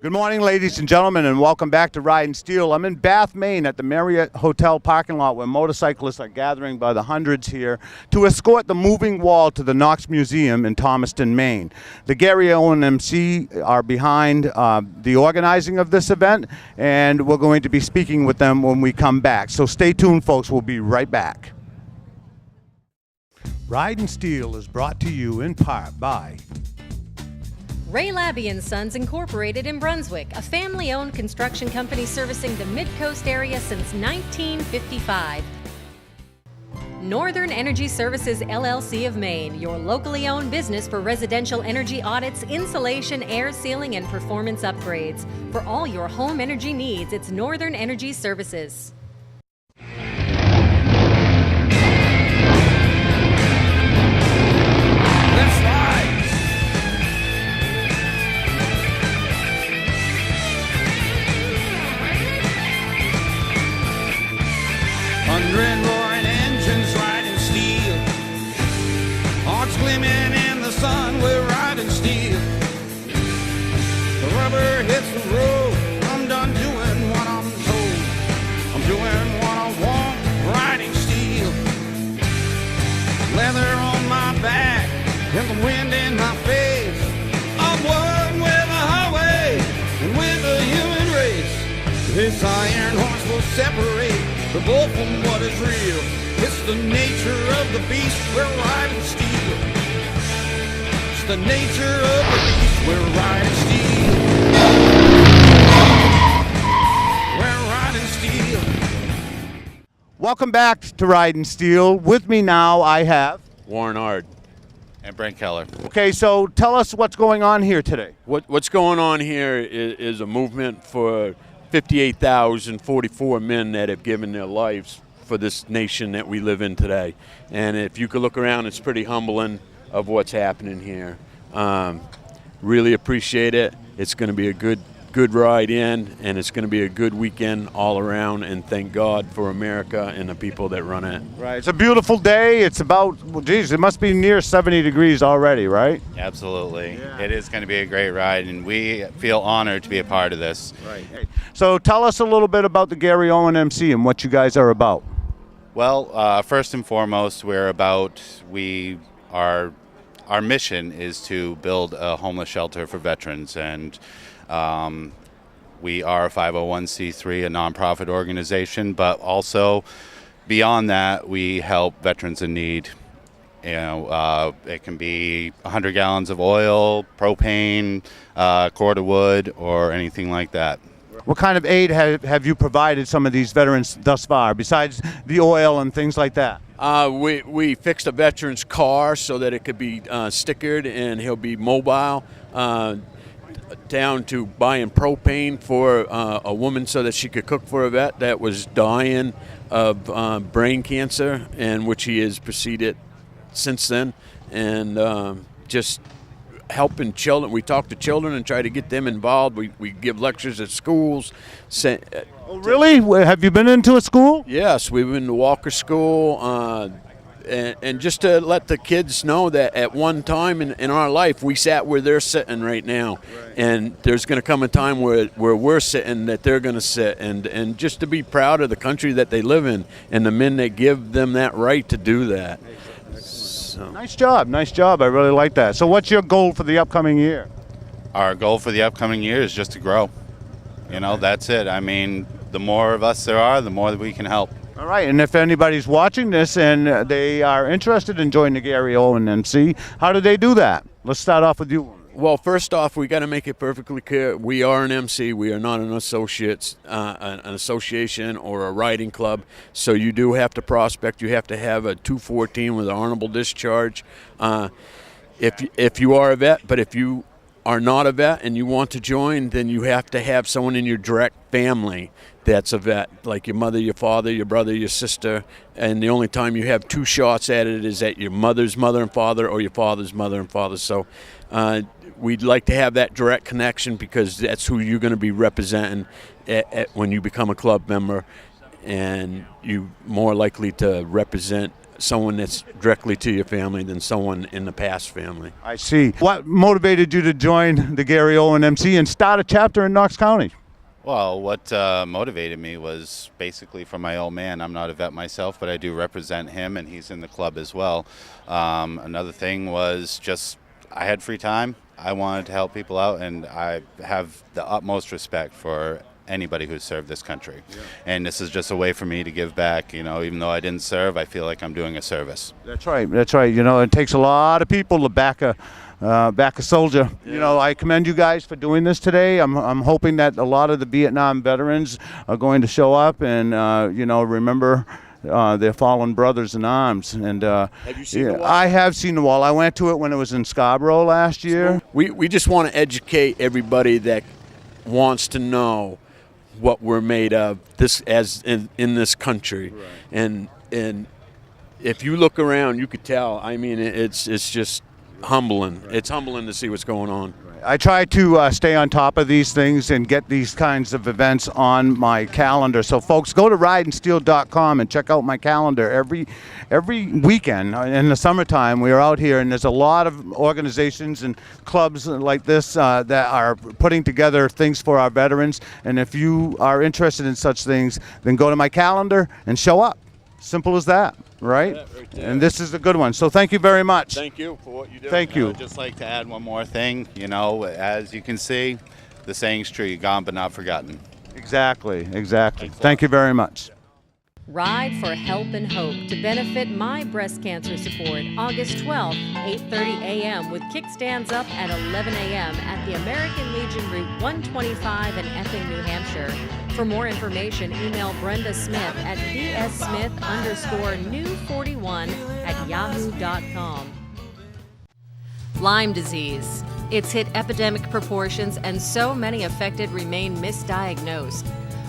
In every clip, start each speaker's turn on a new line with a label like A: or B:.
A: Good morning, ladies and gentlemen, and welcome back to Ridin Steel. I'm in Bath, Maine at the Marriott Hotel parking lot where motorcyclists are gathering by the hundreds here to escort the moving wall to the Knox Museum in Thomaston, Maine. The Gary Owen MC are behind the organizing of this event, and we're going to be speaking with them when we come back. So stay tuned, folks. We'll be right back. Ridin Steel is brought to you in part by
B: Ray Labby & Sons Incorporated in Brunswick, a family-owned construction company servicing the Mid-Coast area since 1955. Northern Energy Services LLC of Maine, your locally owned business for residential energy audits, insulation, air sealing, and performance upgrades. For all your home energy needs, it's Northern Energy Services.
C: Hundred roaring engines riding steel, hearts gleaming in the sun, we're riding steel. The rubber hits the road, I'm done doing what I'm told. I'm doing what I want, riding steel. Leather on my back and the wind in my face. I'm one with the highway and with the human race. This iron horse will separate the bull from what is real. It's the nature of the beast, we're riding steel. It's the nature of the beast, we're riding steel. We're riding steel.
A: Welcome back to Ridin Steel. With me now I have
D: Warren Ard and Brent Keller.
A: Okay, so tell us what's going on here today.
D: What's going on here is a movement for 58,044 men that have given their lives for this nation that we live in today. And if you could look around, it's pretty humbling of what's happening here. Really appreciate it. It's going to be a good ride in, and it's going to be a good weekend all around, and thank God for America and the people that run it.
A: Right. It's a beautiful day. It's about, well, geez, it must be near 70 degrees already, right?
E: Absolutely.
A: Yeah.
E: It is going to be a great ride, and we feel honored to be a part of this.
A: Right. Hey. So tell us a little bit about the Gary Owen MC and what you guys are about.
E: Well, first and foremost, our mission is to build a homeless shelter for veterans, and we are a 501c3, a nonprofit organization, but also beyond that, we help veterans in need. You know, it can be 100 gallons of oil, propane, cord of wood, or anything like that.
A: What kind of aid have you provided some of these veterans thus far, besides the oil and things like that?
D: We fixed a veteran's car so that it could be stickered and he'll be mobile, down to buying propane for a woman so that she could cook for a vet that was dying of brain cancer, and which he has proceeded since then, and just helping children. We talk to children and try to get them involved. We give lectures at schools.
A: Oh, really? Have you been into a school?
D: Yes, we've been to Walker School, and just to let the kids know that at one time in our life, we sat where they're sitting right now. Right. And there's going to come a time where we're sitting that they're going to sit, and just to be proud of the country that they live in and the men that give them that right to do that. So.
A: Nice job. I really like that. So what's your goal for the upcoming year?
E: Our goal for the upcoming year is just to grow. You know, that's it. I mean, the more of us there are, the more that we can help.
A: All right, and if anybody's watching this and they are interested in joining the Gary Owen MC, how do they do that? Let's start off with you.
D: Well, first off, we got to make it perfectly clear. We are an MC. We are not an association or a riding club. So you do have to prospect. You have to have a 214 with an honorable discharge. If you are a vet, but if you are not a vet and you want to join, then you have to have someone in your direct family that's a vet, like your mother, your father, your brother, your sister, and the only time you have two shots at it is at your mother's mother and father or your father's mother and father. So we'd like to have that direct connection because that's who you're going to be representing when you become a club member, and you're more likely to represent someone that's directly to your family than someone in the past family.
A: I see. What motivated you to join the Gary Owen MC and start a chapter in Knox County?
E: Well, what motivated me was basically from my old man. I'm not a vet myself, but I do represent him, and he's in the club as well. Another thing was just I had free time. I wanted to help people out, and I have the utmost respect for anybody who's served this country. Yeah. And this is just a way for me to give back. You know, even though I didn't serve, I feel like I'm doing a service.
A: That's right. That's right. You know, it takes a lot of people to back a soldier. Yeah. You know, I commend you guys for doing this today. I'm hoping that a lot of the Vietnam veterans are going to show up and you know, remember their fallen brothers in arms. And
D: have you seen the wall?
A: I have seen the wall. I went to it when it was in Scarborough last year.
D: We just want to educate everybody that wants to know what we're made of this as in this country. Right. And if you look around, you could tell. I mean, it's just humbling. Right. It's humbling to see what's going on.
A: I try to stay on top of these things and get these kinds of events on my calendar. So, folks, go to ridinsteel.com and check out my calendar. Every weekend in the summertime, we are out here, and there's a lot of organizations and clubs like this that are putting together things for our veterans. And if you are interested in such things, then go to my calendar and show up. Simple as that. Right? And this is a good one. So thank you very much.
D: Thank you for what you do.
A: Thank you.
E: I'd just like to add one more thing. You know, as you can see, the saying's true, gone but not forgotten.
A: Exactly. Thank you very much.
B: Ride for Help and Hope to benefit My Breast Cancer Support, August 12th, 8:30 a.m. with kickstands up at 11 a.m. at the American Legion Route 125 in Epping, New Hampshire. For more information, email Brenda Smith at bsmith_new41@yahoo.com. Lyme disease. It's hit epidemic proportions, and so many affected remain misdiagnosed.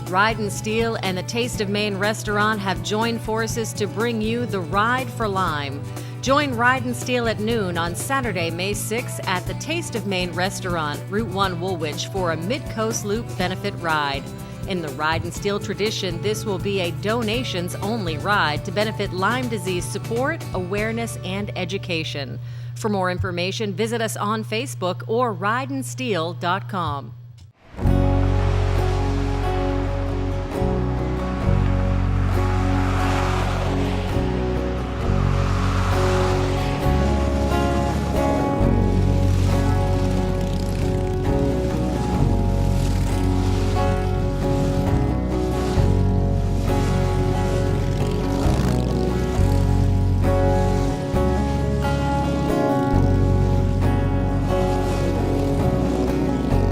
B: Ridin Steel and the Taste of Maine restaurant have joined forces to bring you the Ride for Lyme. Join Ridin Steel at noon on Saturday, May 6th at the Taste of Maine restaurant, Route 1 Woolwich, for a Mid-Coast Loop benefit ride. In the Ridin Steel tradition, this will be a donations-only ride to benefit Lyme disease support, awareness, and education. For more information, visit us on Facebook or ridinsteel.com.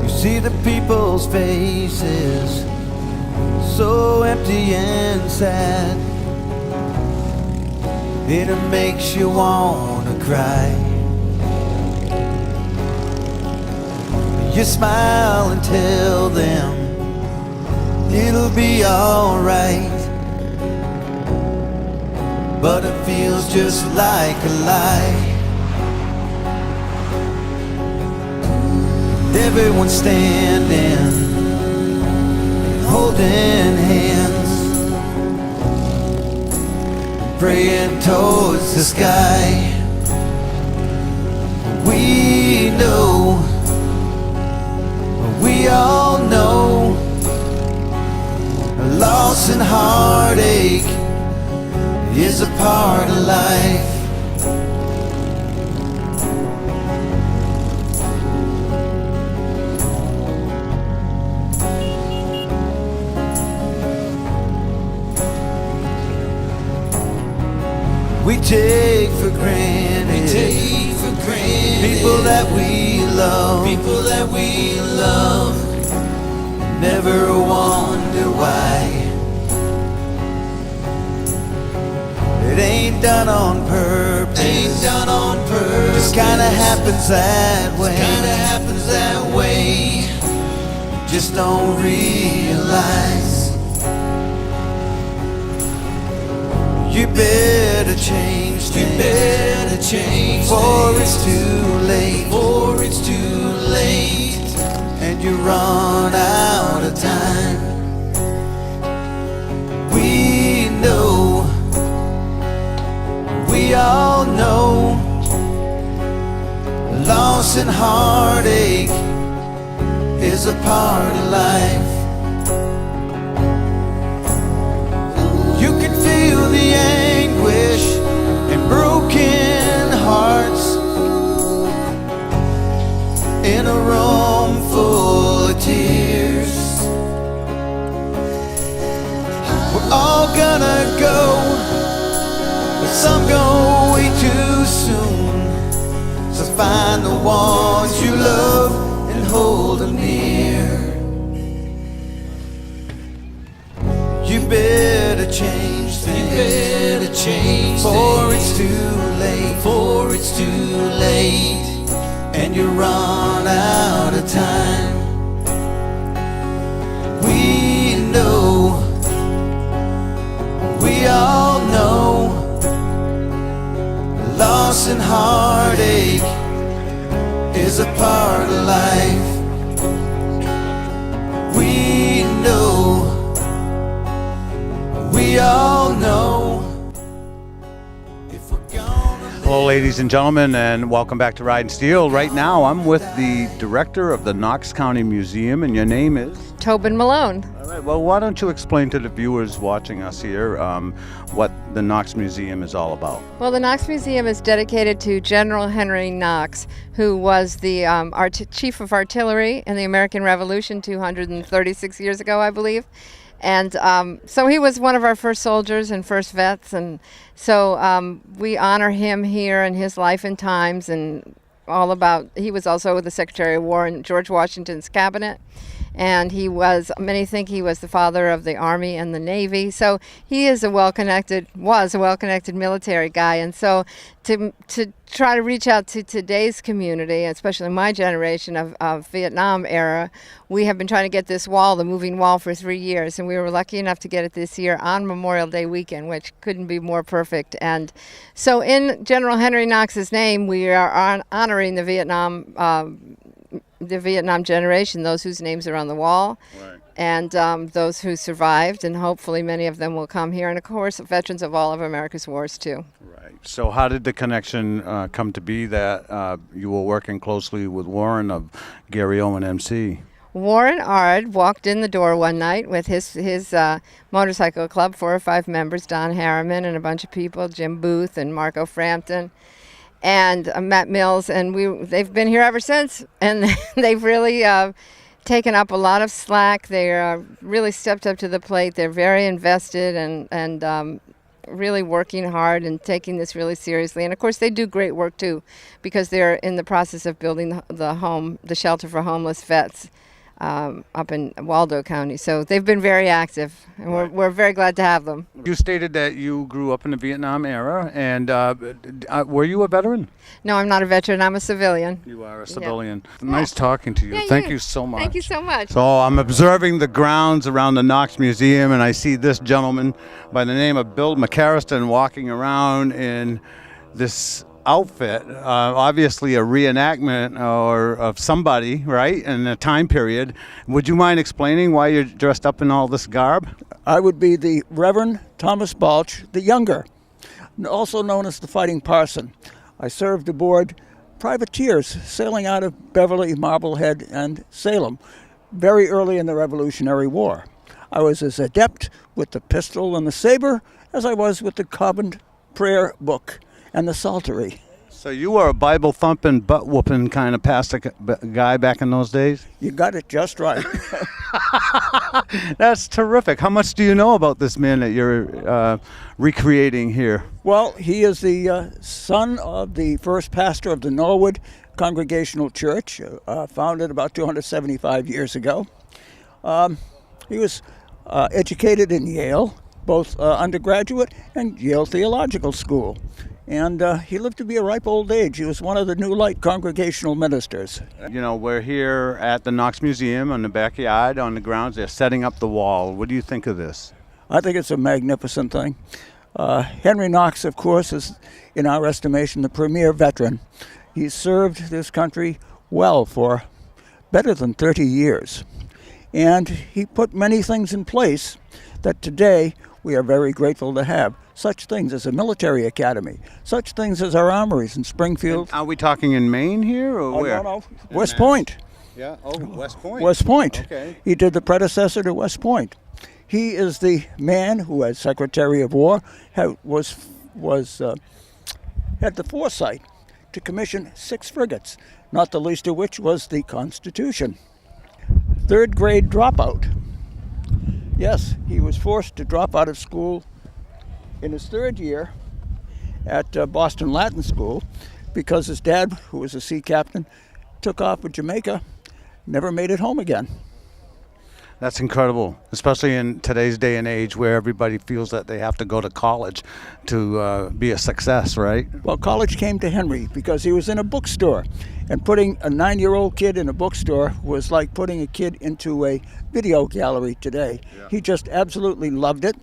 F: See the people's faces, so empty and sad. It makes you wanna cry. You smile and tell them it'll be alright, but it feels just like a lie. Everyone's standing, holding hands, praying towards the sky. We know, we all know, loss and heartache is a part of life. We take for granted, people that we love, never wonder why. It ain't done on purpose, just kinda happens that way, just don't realize. You better change before it's too late, and you run out of time. We know and heartache is a part of life. You can feel the anguish and broken hearts in a room full of tears. We're all gonna go, but some go way too soon. So find the ones you love and hold them near. You better change things. You better change before it's too late. Before it's too late, and you run out of time. We know, we all know, loss and heartache is a part of life. We know, we all know. If we're gonna
A: Hello, ladies and gentlemen, and welcome back to Ridin Steel. Right now, I'm with the director of the Knox County Museum, and your name is?
G: Tobin Malone.
A: All right, well, why don't you explain to the viewers watching us here what the Knox Museum is all about?
G: Well, the Knox Museum is dedicated to General Henry Knox, who was the chief of artillery in the American Revolution 236 years ago, I believe. And so he was one of our first soldiers and first vets, and so we honor him here and his life and times, and all about. He was also the Secretary of War in George Washington's cabinet, and many think he was the father of the Army and the Navy. So he is was a well-connected military guy, and so to try to reach out to today's community, especially my generation of Vietnam era, we have been trying to get this wall, the moving wall, for 3 years, and we were lucky enough to get it this year on Memorial Day weekend, which couldn't be more perfect. And so in General Henry Knox's name, we are honoring the Vietnam generation, those whose names are on the wall, right, and those who survived, and hopefully many of them will come here, and of course veterans of all of America's wars too.
A: Right. So how did the connection come to be that you were working closely with Warren of Gary Owen MC?
G: Warren Ard walked in the door one night with his motorcycle club, 4 or 5 members, Don Harriman and a bunch of people, Jim Booth and Marco Frampton, and Matt Mills, and they've been here ever since, and they've really taken up a lot of slack. They really stepped up to the plate. They're very invested and really working hard and taking this really seriously. And of course they do great work too, because they're in the process of building the shelter for homeless vets up in Waldo County. So they've been very active, and we're very glad to have them.
A: You stated that you grew up in the Vietnam era, and were you a veteran?
G: No, I'm not a veteran. I'm a civilian.
A: You are a civilian. Yeah. Nice talking to you.
G: Yeah,
A: Thank you so much.
G: Thank you so much.
A: So I'm observing the grounds around the Knox Museum, and I see this gentleman by the name of Bill McCarriston walking around in this outfit, obviously a reenactment of somebody, right, in a time period. Would you mind explaining why you're dressed up in all this garb?
H: I would be the Reverend Thomas Balch, the Younger, also known as the Fighting Parson. I served aboard privateers sailing out of Beverly, Marblehead, and Salem very early in the Revolutionary War. I was as adept with the pistol and the saber as I was with the covenant prayer book and the psaltery.
A: So you were a Bible-thumping, butt-whooping kind of pastor guy back in those days?
H: You got it just right.
A: That's terrific. How much do you know about this man that you're recreating here?
H: Well, he is the son of the first pastor of the Norwood Congregational Church, founded about 275 years ago. He was educated in Yale, both undergraduate and Yale Theological School. And he lived to be a ripe old age. He was one of the New Light congregational ministers.
A: You know, we're here at the Knox Museum in the backyard on the grounds. They're setting up the wall. What do you think of this?
H: I think it's a magnificent thing. Henry Knox, of course, is, in our estimation, the premier veteran. He served this country well for better than 30 years. And he put many things in place that today we are very grateful to have. such things as a military academy, such things as our armories in Springfield.
A: Are we talking in Maine here or where?
H: No, West Point.
A: Yeah. Oh, West Point.
H: West Point.
A: Okay.
H: He did the predecessor to West Point. He is the man who, as Secretary of War, had the foresight to commission 6 frigates, not the least of which was the Constitution. 3rd grade dropout. Yes, he was forced to drop out of school in his 3rd year at Boston Latin School because his dad, who was a sea captain, took off for Jamaica, never made it home again.
A: That's incredible, especially in today's day and age where everybody feels that they have to go to college to be a success, right?
H: Well, college came to Henry because he was in a bookstore. And putting a 9-year-old kid in a bookstore was like putting a kid into a video gallery today. Yeah. He just absolutely loved it.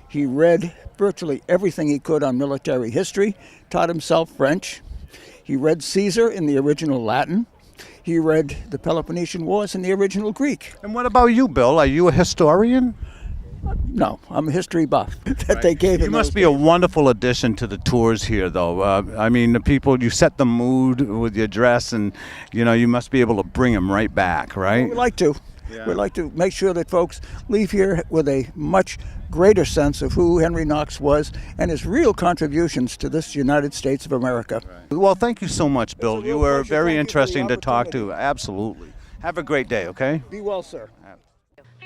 H: He read virtually everything he could on military history, taught himself French. He read Caesar in the original Latin. He read the Peloponnesian Wars in the original Greek.
A: And what about you, Bill? Are you a historian?
H: No, I'm a history buff that they gave him.
A: You must be a wonderful addition to the tours here, though. I mean, the people, you set the mood with your dress, and, you know, you must be able to bring them right back, right?
H: Well, we like to. Yeah. We like to make sure that folks leave here with a much greater sense of who Henry Knox was and his real contributions to this United States of America.
A: Right. Well, thank you so much, Bill. You were very interesting to talk to.
H: Absolutely.
A: Absolutely. Have a great day, okay?
H: Be well, sir.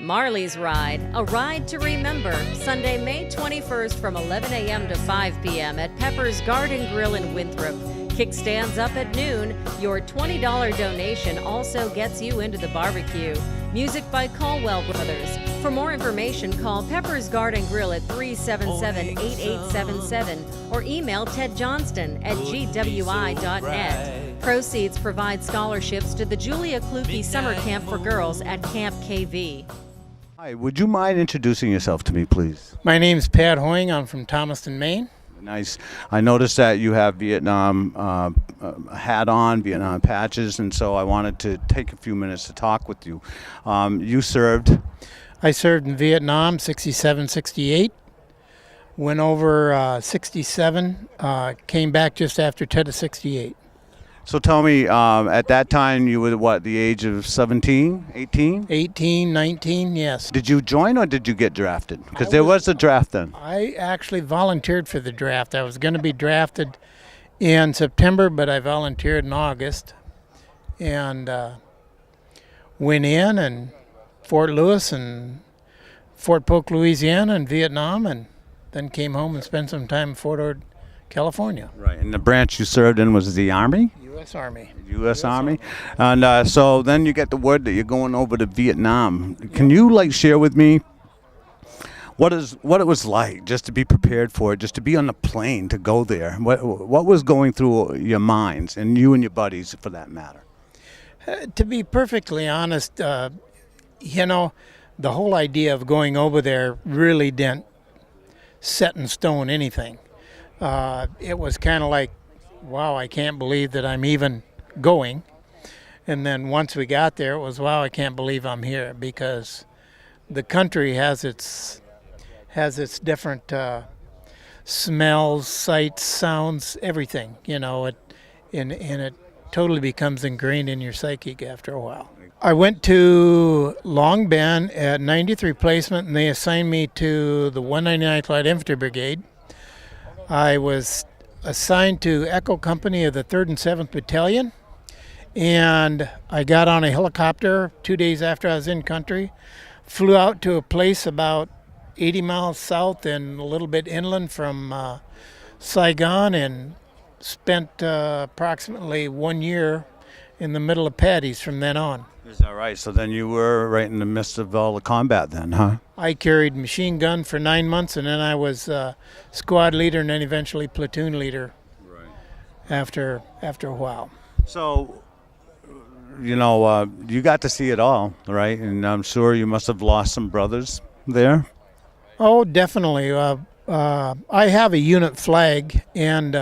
B: Marley's Ride, a ride to remember, Sunday, May 21st from 11 a.m. to 5 p.m. at Pepper's Garden Grill in Winthrop. Kickstands up at noon. Your $20 donation also gets you into the barbecue. Music by Caldwell Brothers. For more information, call Pepper's Garden Grill at 377-8877 or email Ted Johnston at gwi.net. Proceeds provide scholarships to the Julia Kluge Summer Camp for Girls at Camp KV.
A: Hi, would you mind introducing yourself to me, please?
I: My name's Pat Hoying. I'm from Thomaston, Maine.
A: Nice. I noticed that you have Vietnam hat on, Vietnam patches, and so I wanted to take a few minutes to talk with you. You served?
I: I served in Vietnam, 67, 68. Went over 67, came back just after Tet of 68.
A: So tell me, at that time you were what, the age of 17, 18?
I: 18, 19, yes.
A: Did you join or did you get drafted? Because there was a draft then.
I: I actually volunteered for the draft. I was going to be drafted in September, but I volunteered in August. And went in and Fort Lewis and Fort Polk, Louisiana and Vietnam, and then came home and spent some time in Fort Ord, California.
A: Right, and the branch you served in was the Army?
I: U.S. Army.
A: U.S. Army. And so then you get the word that you're going over to Vietnam. Can you share with me what it was like just to be prepared for it, just to be on the plane to go there? What was going through your minds, and you and your buddies for that matter?
I: To be perfectly honest, the whole idea of going over there really didn't set in stone anything. It was kind of like, wow, I can't believe that I'm even going. And then once we got there, it was, wow, I can't believe I'm here, because the country has its different smells, sights, sounds, everything, and it totally becomes ingrained in your psyche after a while. I went to Long Bend at 90th Replacement, and they assigned me to the 199th Light Infantry Brigade. I was assigned to Echo Company of the 3rd and 7th Battalion, and I got on a helicopter 2 days after I was in country, flew out to a place about 80 miles south and a little bit inland from Saigon, and spent approximately 1 year in the middle of Paddy's from then on.
A: Is that right? So then you were right in the midst of all the combat then, huh?
I: I carried machine gun for 9 months, and then I was squad leader and then eventually platoon leader.
A: Right.
I: After a while.
A: So, you got to see it all, right? And I'm sure you must have lost some brothers there.
I: Oh, definitely. I have a unit flag, and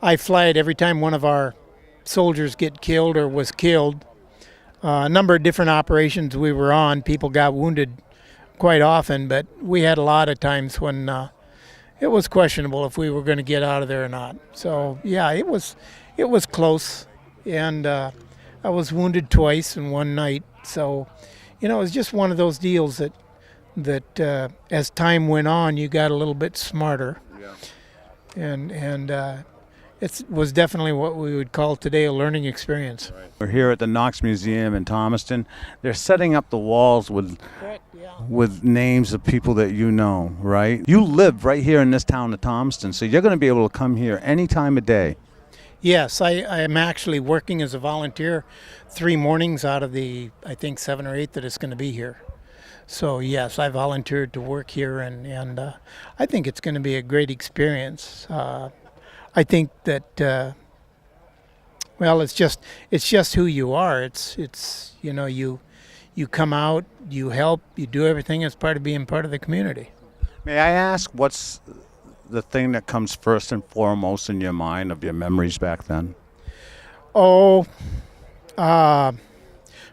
I: I fly it every time one of our soldiers get killed or was killed. A number of different operations we were on, people got wounded quite often, but we had a lot of times when it was questionable if we were going to get out of there or not. So yeah, it was close, and I was wounded twice in one night. So, it was just one of those deals that as time went on, you got a little bit smarter. Yeah. And it was definitely what we would call today a learning experience.
A: Right. We're here at the Knox Museum in Thomaston. They're setting up the walls with names of people that you know, right? You live right here in this town of Thomaston, so you're going to be able to come here any time of day.
I: Yes, I am actually working as a volunteer 3 mornings out of the, I think, 7 or 8 that it's going to be here. So yes, I volunteered to work here, and I think it's going to be a great experience. I think that well, it's just who you are. It's you come out, you help, you do everything as part of being part of the community.
A: May I ask, what's the thing that comes first and foremost in your mind of your memories back then?
I: Oh,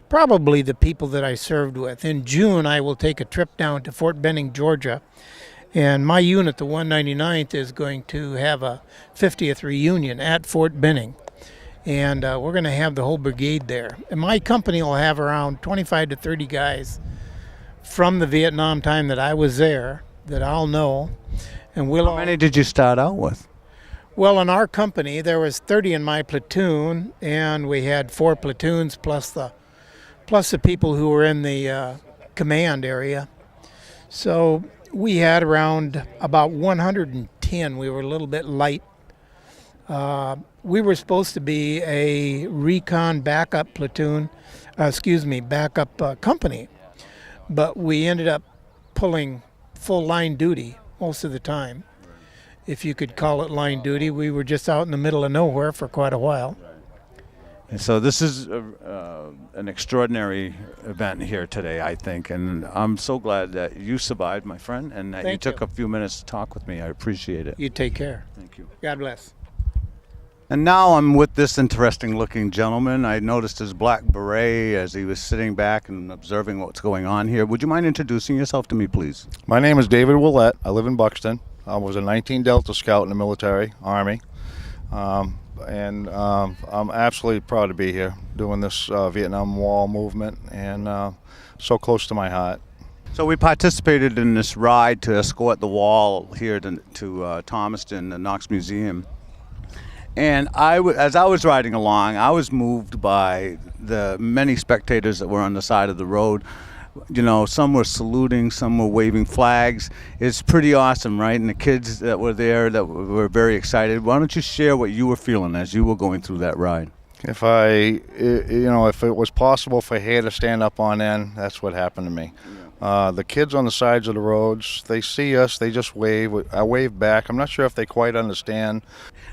I: probably the people that I served with. In June, I will take a trip down to Fort Benning, Georgia. And my unit, the 199th, is going to have a 50th reunion at Fort Benning. And we're going to have the whole brigade there. And my company will have around 25 to 30 guys from the Vietnam time that I was there that I'll know. And
A: How many did you start out with?
I: Well, in our company, there was 30 in my platoon, and we had 4 platoons plus the people who were in the command area. So we had around about 110. We were a little bit light. We were supposed to be a recon backup platoon, backup company, but we ended up pulling full line duty most of the time. If you could call it line duty, we were just out in the middle of nowhere for quite a while.
A: And so this is an extraordinary event here today, I think, and I'm so glad that you survived, my friend, and that you took a few minutes to talk with me. I appreciate it.
I: You take care.
A: Thank you.
I: God bless.
A: And now I'm with this interesting-looking gentleman. I noticed his black beret as he was sitting back and observing what's going on here. Would you mind introducing yourself to me, please?
J: My name is David Willett. I live in Buxton. I was a 19 Delta Scout in the military, Army. And I'm absolutely proud to be here doing this Vietnam Wall movement, and so close to my heart.
A: So we participated in this ride to escort the wall here to Thomaston, the Knox Museum. And as I was riding along, I was moved by the many spectators that were on the side of the road. Some were saluting, some were waving flags. It's pretty awesome, right? And the kids that were there that were very excited. Why don't you share what you were feeling as you were going through that ride?
J: If it was possible for hair to stand up on end, that's what happened to me. The kids on the sides of the roads, they see us, they just wave. I wave back. I'm not sure if they quite understand.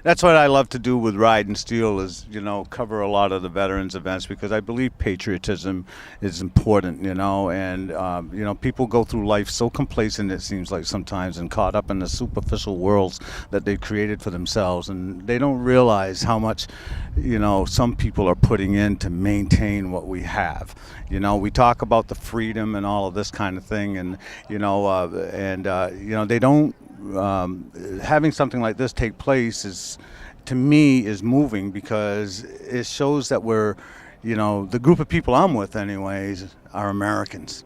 A: That's what I love to do with Ridin Steel is, cover a lot of the veterans events because I believe patriotism is important, and, people go through life so complacent, it seems like sometimes, and caught up in the superficial worlds that they've created for themselves, and they don't realize how much, some people are putting in to maintain what we have. We talk about the freedom and all of this kind of thing, and, they don't, having something like this take place to me is moving because it shows that we're, the group of people I'm with anyways are Americans.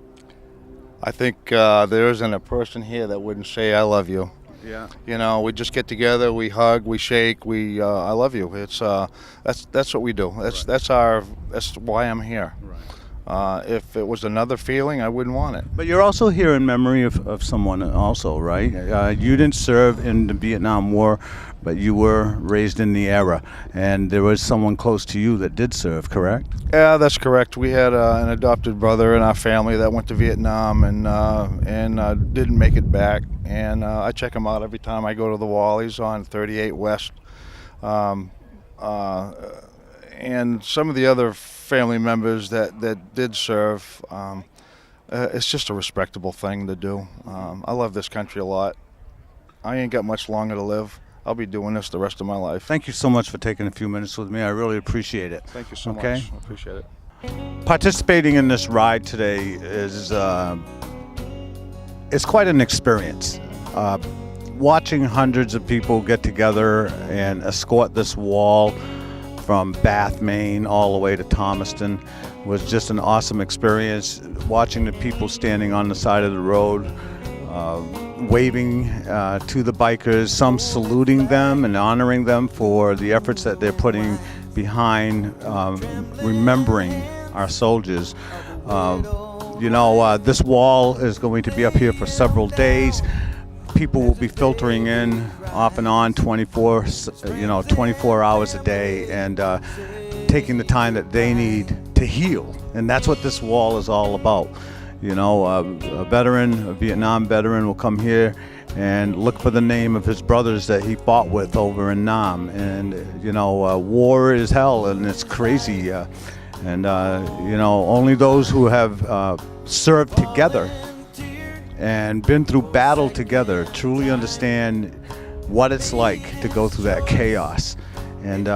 J: I think there isn't a person here that wouldn't say I love you. Yeah. We just get together, we hug, we shake, I love you. It's that's what we do. That's why I'm here. Right. If it was another feeling, I wouldn't want it.
A: But you're also here in memory of someone also, right? You didn't serve in the Vietnam War, but you were raised in the era, and there was someone close to you that did serve, correct?
J: Yeah, that's correct. We had an adopted brother in our family that went to Vietnam and didn't make it back. And I check him out every time I go to the wall. He's on 38 West. And some of the other family members that did serve, it's just a respectable thing to do. I love this country a lot. I ain't got much longer to live. I'll be doing this the rest of my life.
A: Thank you so much for taking a few minutes with me. I really appreciate it.
J: Thank you so much. I appreciate it.
A: Participating in this ride today is it's quite an experience. watching hundreds of people get together and escort this wall from Bath, Maine, all the way to Thomaston was just an awesome experience. Watching the people standing on the side of the road, waving to the bikers, some saluting them and honoring them for the efforts that they're putting behind remembering our soldiers. This wall is going to be up here for several days. People will be filtering in off and on 24 hours a day and taking the time that they need to heal. And that's what this wall is all about. A Vietnam veteran will come here and look for the name of his brothers that he fought with over in Nam. And, war is hell and it's crazy. Only those who have served together and been through battle together truly understand what it's like to go through that chaos. And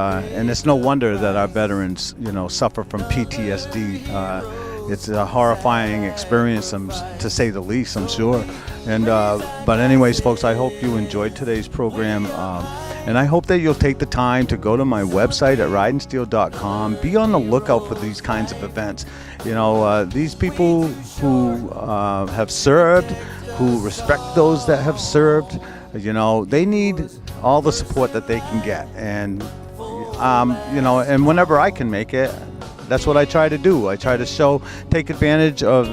A: it's no wonder that our veterans, suffer from PTSD. It's a horrifying experience, to say the least, I'm sure. But anyways, folks, I hope you enjoyed today's program. And I hope that you'll take the time to go to my website at ridinsteel.com. Be on the lookout for these kinds of events. These people who have served, who respect those that have served, they need all the support that they can get. And, and whenever I can make it, that's what I try to do. I try to take advantage of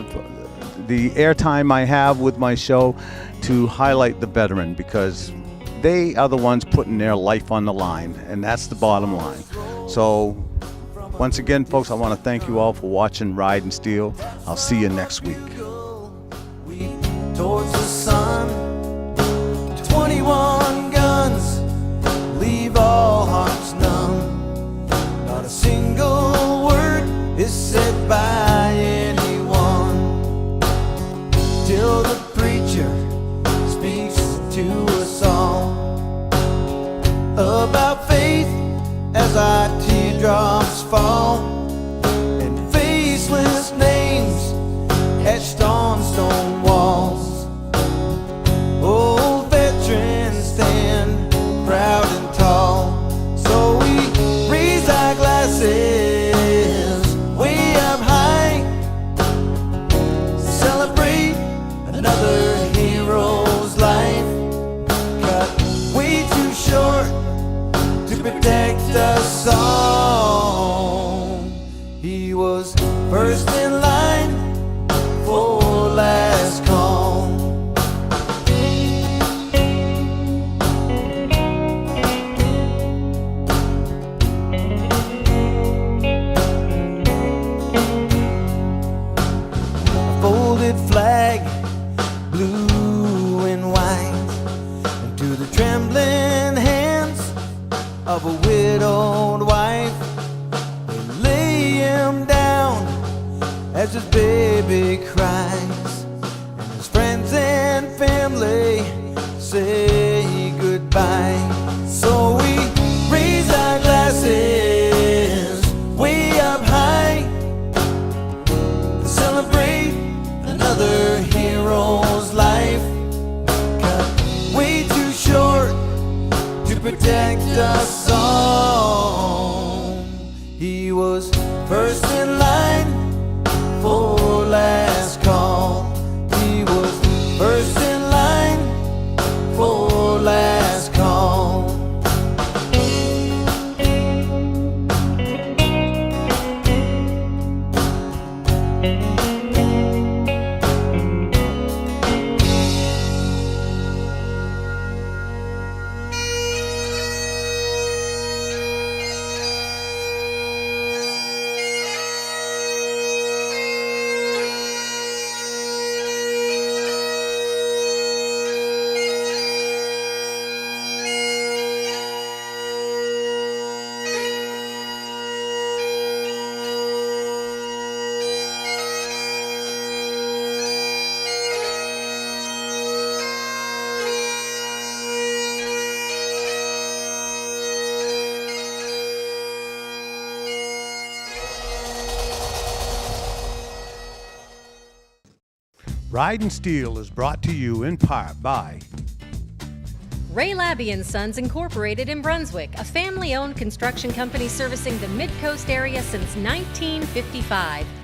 A: the airtime I have with my show to highlight the veteran, because they are the ones putting their life on the line, and that's the bottom line. So once again, folks, I want to thank you all for watching Ridin' Steel. I'll see you next week.
F: Towards the sun, 21 guns leave all hearts numb. Not a single word is said by anyone till the preacher speaks to us all about faith as our teardrops fall, and faceless names etched on stone walls. Old veterans stand proud and tall, so we raise our glasses way up high, celebrate another hero's life, cut way too short to protect us all. He was first in line for last call. A folded flag, blue and white, and to the trembling hands of a widowed wife, they lay him down as his baby cries, and his friends and family say goodbye. So we raise our glasses way up high and celebrate another hero's life, cut way too short to protect us all. He was first in line for last call. He was first in line for last call.
A: Ridin' Steel is brought to you in part by
B: Ray Labby & Sons Incorporated in Brunswick, a family-owned construction company servicing the Mid-Coast area since 1955.